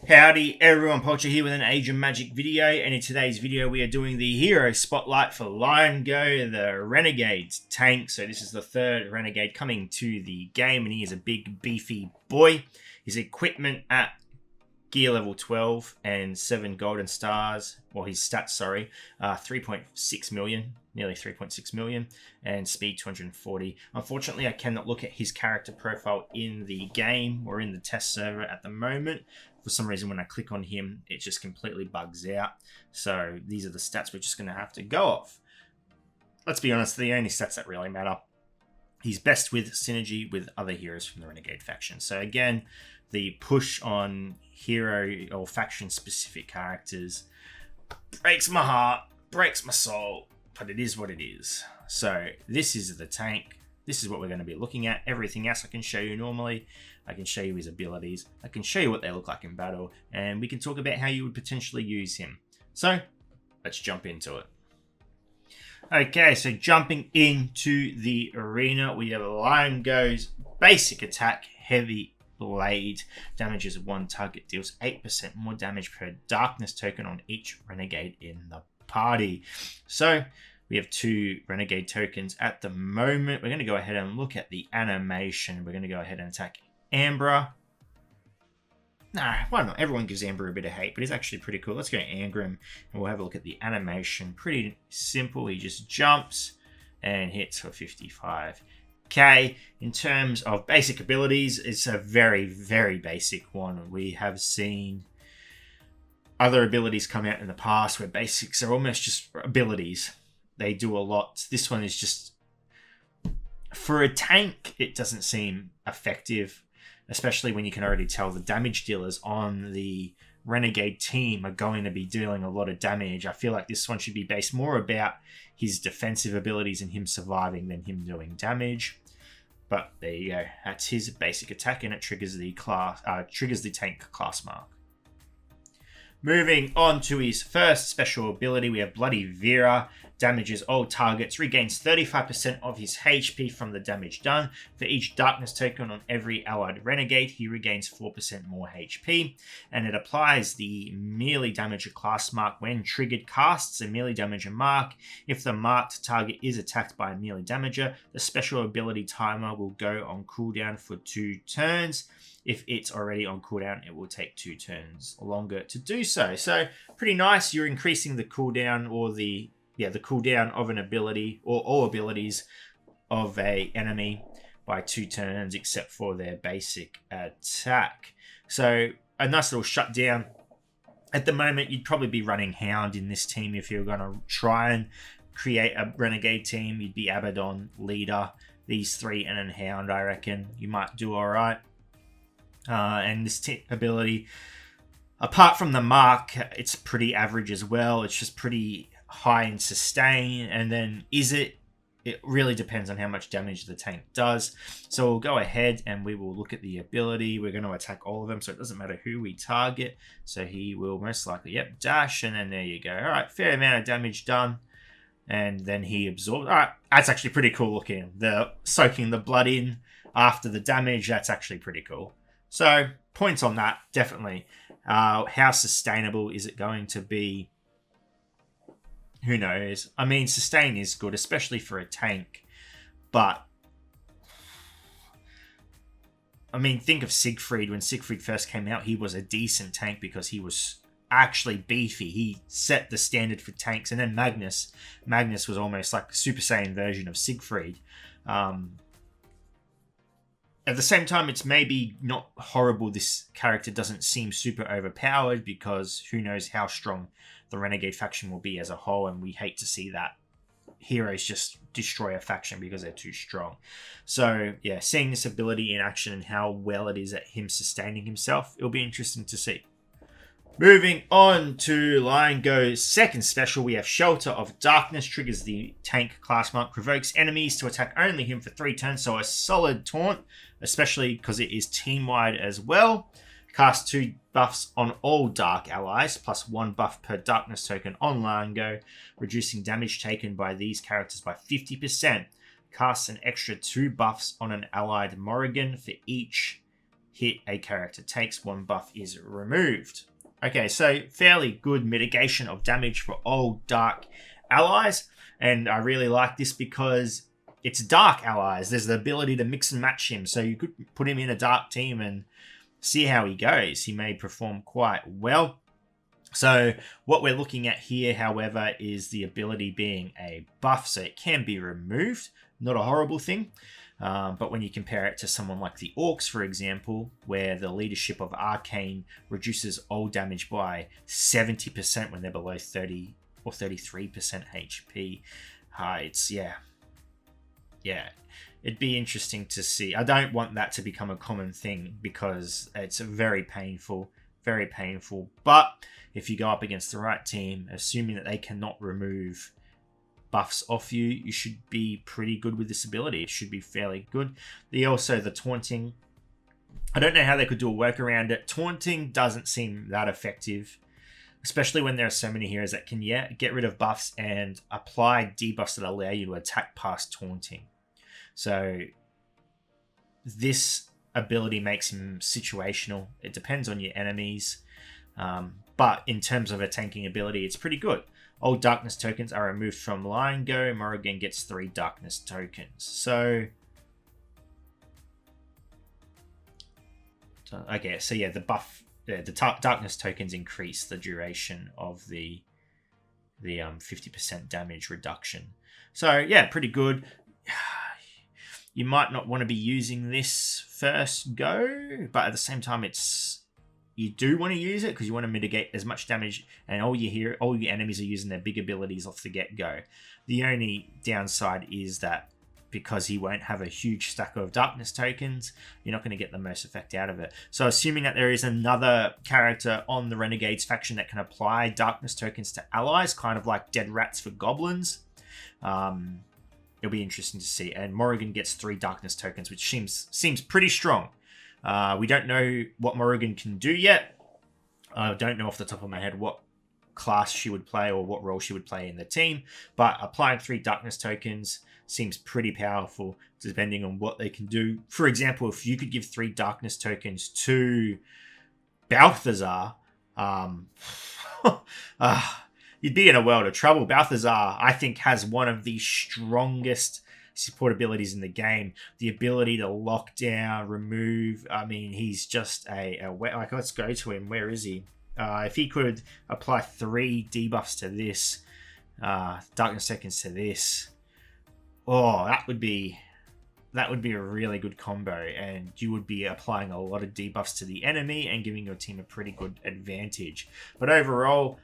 Howdy everyone, Poacher here with an Age of Magic video, and in today's video we are doing the hero spotlight for Liongo, the Renegades tank. So this is the third Renegade coming to the game, and he is a big beefy boy. His equipment at gear level 12 and 7 golden stars, well his stats, sorry, 3.6 million, nearly 3.6 million, and speed 240. Unfortunately, I cannot look at his character profile in the game or in the test server at the moment. For some reason, when I click on him, it just completely bugs out. So these are the stats we're just going to have to go off. Let's be honest, the only stats that really matter. He's best with synergy with other heroes from the Renegade faction. So again, the push on hero or faction specific characters breaks my heart, breaks my soul, but it is what it is. So this is the tank. This is what we're going to be looking at. Everything else I can show you normally. I can show you his abilities. I can show you what they look like in battle. And we can talk about how you would potentially use him. So, let's jump into it. Okay, so jumping into the arena, we have Liongo's basic attack, Heavy Blade. Damages one target, deals 8% more damage per darkness token on each Renegade in the party. So, we have 2 Renegade tokens at the moment. We're going to go ahead and look at the animation. We're going to go ahead and attack Ambra. Nah, why not? Everyone gives Ambra a bit of hate, but he's actually pretty cool. Let's go Angram, and we'll have a look at the animation. Pretty simple. He just jumps and hits for 55k. In terms of basic abilities, it's a very, very basic one. We have seen other abilities come out in the past where basics are almost just abilities. They do a lot. This one is just, for a tank, it doesn't seem effective, especially when you can already tell the damage dealers on the Renegade team are going to be dealing a lot of damage. I feel like this one should be based more about his defensive abilities and him surviving than him doing damage. But there you go. That's his basic attack, and it triggers the tank class mark. Moving on to his first special ability, we have Bloody Vera. Damages all targets, regains 35% of his HP from the damage done. For each darkness token on every allied renegade, he regains 4% more HP. And it applies the melee damager class mark when triggered, casts a melee damager mark. If the marked target is attacked by a melee damager, the special ability timer will go on cooldown for 2 turns. If it's already on cooldown, it will take 2 turns longer to do so. So pretty nice. You're increasing the cooldown or the cooldown of an ability or all abilities of a enemy by 2 turns, except for their basic attack. So a nice little shutdown. At the moment, you'd probably be running Hound in this team if you're going to try and create a Renegade team. You'd be Abaddon, Leader, these 3, and then Hound, I reckon. You might do all right. And this ability, apart from the mark, it's pretty average as well. It's just pretty high in sustain, and then it really depends on how much damage the tank does. So we'll go ahead and we will look at the ability. We're going to attack all of them, so it doesn't matter who we target. So he will most likely, dash, and then there you go. All right, fair amount of damage done, and then he absorbs. All right, that's actually pretty cool looking. The soaking the blood in after the damage, that's actually pretty cool. So points on that, definitely. How sustainable is it going to be? Who knows? I mean, sustain is good, especially for a tank. But, I mean, think of Siegfried. When Siegfried first came out, he was a decent tank because he was actually beefy. He set the standard for tanks. And then Magnus. Magnus was almost like a Super Saiyan version of Siegfried. At the same time, it's maybe not horrible this character doesn't seem super overpowered, because who knows how strong the Renegade faction will be as a whole, and we hate to see that heroes just destroy a faction because they're too strong. So, yeah, seeing this ability in action and how well it is at him sustaining himself, it'll be interesting to see. Moving on to Liongo's second special, we have Shelter of Darkness. Triggers the tank class mark. Provokes enemies to attack only him for 3 turns. So a solid taunt, especially because it is team-wide as well. Cast 2 buffs on all dark allies, plus 1 buff per darkness token on Liongo, reducing damage taken by these characters by 50%. Casts an extra 2 buffs on an allied Morrigan for each hit a character takes, one buff is removed. Okay, so fairly good mitigation of damage for all dark allies. And I really like this because it's dark allies. There's the ability to mix and match him. So you could put him in a dark team and see how he goes. He may perform quite well. So what we're looking at here, however, is the ability being a buff. So it can be removed. Not a horrible thing. But when you compare it to someone like the Orcs, for example, where the leadership of Arcane reduces all damage by 70% when they're below 30 or 33% HP. It'd be interesting to see. I don't want that to become a common thing because it's very painful. But if you go up against the right team, assuming that they cannot remove buffs off you, you should be pretty good with this ability. It should be fairly good. The taunting. I don't know how they could do a work around it. Taunting doesn't seem that effective, especially when there are so many heroes that can get rid of buffs and apply debuffs that allow you to attack past taunting. So this ability makes him situational. It depends on your enemies. But in terms of a tanking ability, it's pretty good. All darkness tokens are removed from Liongo. Morrigan gets 3 darkness tokens. So the buff, the darkness tokens increase the duration of the 50% damage reduction. So yeah, pretty good. You might not want to be using this first go, but at the same time, you do want to use it because you want to mitigate as much damage, and all your enemies are using their big abilities off the get-go. The only downside is that because he won't have a huge stack of darkness tokens, you're not going to get the most effect out of it. So assuming that there is another character on the Renegades faction that can apply darkness tokens to allies, kind of like dead rats for goblins, it'll be interesting to see. And Morrigan gets 3 darkness tokens, which seems pretty strong. We don't know what Morrigan can do yet. I don't know off the top of my head what class she would play or what role she would play in the team, but applying 3 darkness tokens seems pretty powerful depending on what they can do. For example, if you could give 3 darkness tokens to Balthazar, you'd be in a world of trouble. Balthazar, I think, has one of the strongest support abilities in the game. The ability to lock down, remove. I mean, he's just like, let's go to him. Where is he? If he could apply 3 debuffs to this, darkness tokens to this, that would be a really good combo, and you would be applying a lot of debuffs to the enemy and giving your team a pretty good advantage. But overall,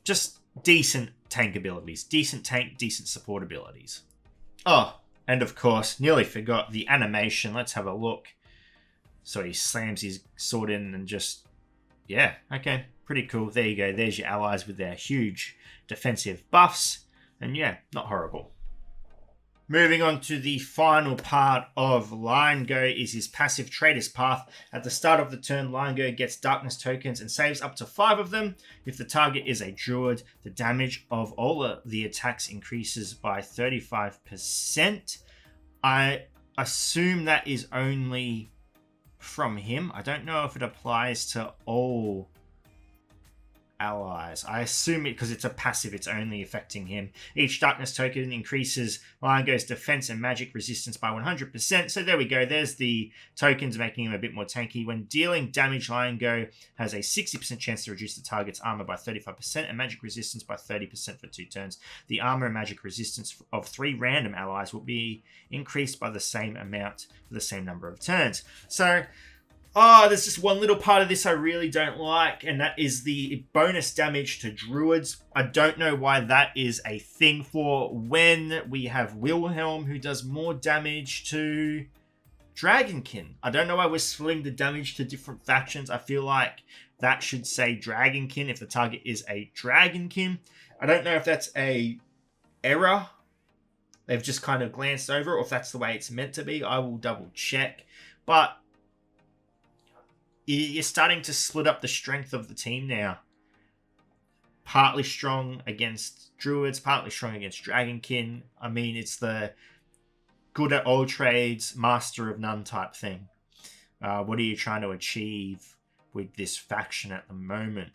just decent tank abilities. Decent tank, decent support abilities. Oh, and of course, nearly forgot the animation. Let's have a look. So he slams his sword in and just... Yeah, okay, pretty cool. There you go. There's your allies with their huge defensive buffs. And yeah, not horrible. Moving on to the final part of Liongo is his passive Traitor's Path. At the start of the turn, Liongo gets darkness tokens and saves up to 5 of them. If the target is a druid, the damage of all the attacks increases by 35%. I assume that is only from him. I don't know if it applies to all allies. I assume it because it's a passive, it's only affecting him. Each darkness token increases Liongo's defense and magic resistance by 100%. So there we go. There's the tokens making him a bit more tanky. When dealing damage, Liongo has a 60% chance to reduce the target's armor by 35% and magic resistance by 30% for 2 turns. The armor and magic resistance of 3 random allies will be increased by the same amount for the same number of turns. So there's just one little part of this I really don't like, and that is the bonus damage to druids. I don't know why that is a thing for when we have Wilhelm, who does more damage to Dragonkin. I don't know why we're splitting the damage to different factions. I feel like that should say Dragonkin if the target is a Dragonkin. I don't know if that's a error they've just kind of glanced over, or if that's the way it's meant to be. I will double check. But you're starting to split up the strength of the team now. Partly strong against druids, partly strong against Dragonkin. I mean, it's the good at all trades, master of none type thing. What are you trying to achieve with this faction at the moment?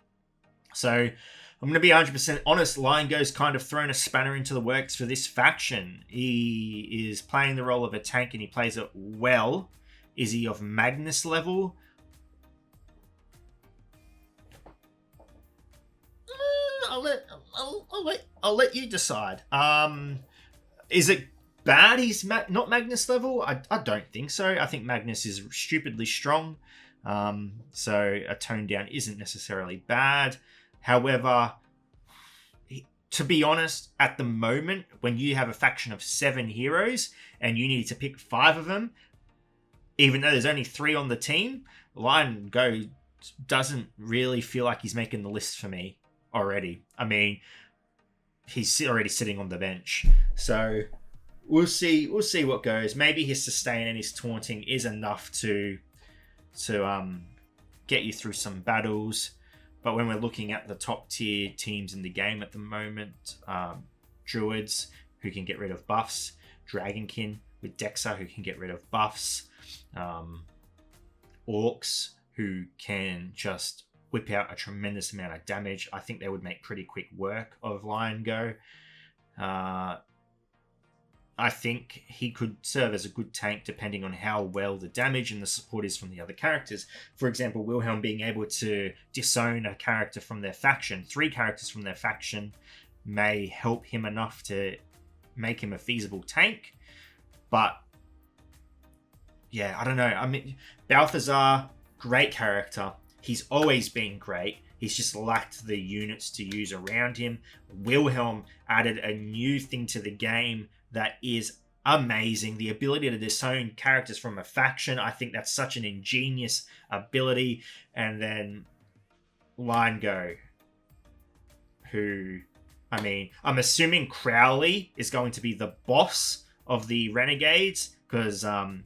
So I'm going to be 100% honest. Liongo's kind of thrown a spanner into the works for this faction. He is playing the role of a tank and he plays it well. Is he of Magnus level? I'll let you decide. Is it bad he's not Magnus level? I don't think so. I think Magnus is stupidly strong. So a tone down isn't necessarily bad. However, to be honest, at the moment, when you have a faction of 7 heroes and you need to pick 5 of them, even though there's only 3 on the team, Liongo doesn't really feel like he's making the list for me already. I mean, he's already sitting on the bench. So we'll see what goes. Maybe his sustain and his taunting is enough to get you through some battles. But when we're looking at the top tier teams in the game at the moment, Druids, who can get rid of buffs, Dragonkin with Dexa, who can get rid of buffs, Orcs, who can just whip out a tremendous amount of damage. I think they would make pretty quick work of Liongo. I think he could serve as a good tank depending on how well the damage and the support is from the other characters. For example, Wilhelm being able to disown a character from their faction, 3 characters from their faction, may help him enough to make him a feasible tank. But yeah, I don't know. I mean, Balthazar, great character. He's always been great. He's just lacked the units to use around him. Wilhelm added a new thing to the game that is amazing. The ability to disown characters from a faction. I think that's such an ingenious ability. And then Liongo, who, I mean, I'm assuming Crowley is going to be the boss of the Renegades, because I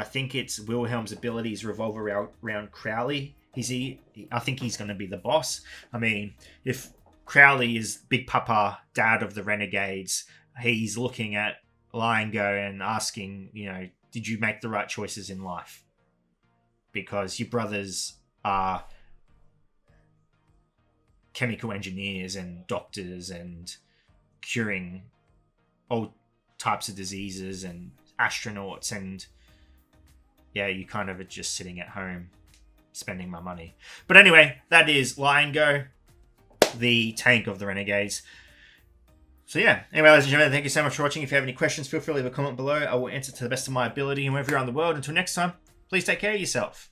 think it's Wilhelm's abilities revolve around Crowley. I think he's going to be the boss. I mean, if Crowley is Big Papa, dad of the Renegades, he's looking at Liongo and asking, did you make the right choices in life? Because your brothers are chemical engineers and doctors and curing all types of diseases and astronauts, and yeah, you kind of are just sitting at home spending my money. But anyway, that is Liongo, the tank of the Renegades. So yeah, anyway, ladies and gentlemen, thank you so much for watching. If you have any questions, feel free to leave a comment below. I will answer to the best of my ability. And wherever you're on the world, until next time, please take care of yourself.